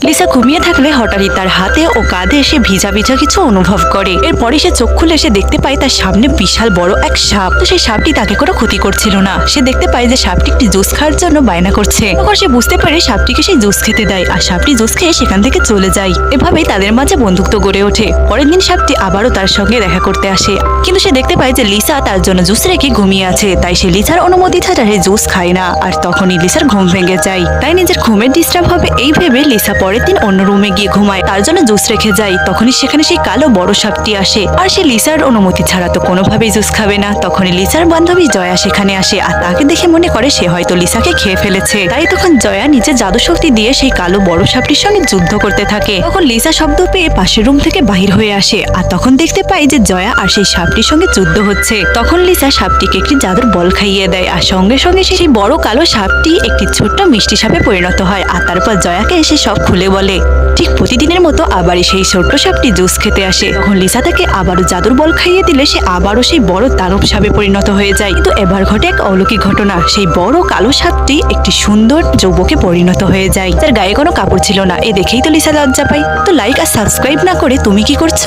Lisa ঘুমিয়ে থাকলে হঠাৎই তার হাতে ও কাঁধে এসে ভিজা ভিজা কিছু অনুভব করে। এরপরে সে চোখ খুলে সে দেখতে পায় তার সামনে বিশাল বড় এক সাপ। তো সেই সাপটি তাকে কোনো ক্ষতি করছিল না। সে দেখতে পায় যে সাপটি একটি জুস খাওয়ার জন্য বায়না করছে। তখন সে বুঝতে পারে সাপটিকে সেই জুস খেতে দেয় আর সাপটি জুস খেয়ে সেখান থেকে চলে যায়। এভাবেই তাদের মাঝে বন্ধুত্ব গড়ে ওঠে। পরের দিন সাপটি আবারও তার সঙ্গে দেখা করতে আসে, কিন্তু সে দেখতে পায় যে লিসা তার জন্য জুস রেখে ঘুমিয়ে আছে। তাই সে লিসার অনুমতি ছাড়া সে জুস খায় না। আর তখনই লিসার ঘুম ভেঙে যায়। তাই নিজের ঘুমের ডিস্টার্ব হবে এই ভেবে লিসা পরের দিন অন্য রুমে গিয়ে ঘুমায়, তার জন্য জুস রেখে যায়। তখনই সেখানে সেই কালো বড় সাপটি আসে আর সে লিসার অনুমতি ছাড়া তো কোনোভাবেই জুস খাবে না। তখনই লিসার বান্ধবী জয়া সেখানে আসে আর তাকে দেখে মনে করে সে হয়তো লিসাকে খেয়ে ফেলেছে। তাই তখন জয়া নিজের জাদু শক্তি দিয়ে সেই কালো বড় সাপটির সঙ্গে যুদ্ধ করতে থাকে। তখন লিসা শব্দ পেয়ে পাশের রুম থেকে বাহির হয়ে আসে আর তখন দেখতে পায় যে জয়া আর সেই সাপটির সঙ্গে যুদ্ধ হচ্ছে। তখন লিসা সাপটিকে একটি জাদুর বল খাইয়ে দেয় আর সঙ্গে সঙ্গে সেই বড় কালো সাপটি একটি ছোট্ট মিষ্টি সাপে পরিণত হয়। আর তারপর জয়াকে এসে সব খুলে বলে। ঠিক প্রতিদিনের মতো আবারই সেই ছোট্ট সাপটি জুস খেতে আসে। তখন লিসা তাকে আবারও জাদুর বল খাইয়ে দিলে সে আবারও সেই বড় দানব সাপে পরিণত হয়ে যায়। কিন্তু এবার ঘটে এক অলৌকিক ঘটনা। সেই বড় কালো সাপটি একটি সুন্দর যৌবকে পরিণত হয়ে যায়, যার গায়ে কোনো কাপড় ছিল না। এ দেখেই তো লিসা লজ্জা পায়। তো লাইক আর সাবস্ক্রাইব না করে তুমি কি করছো?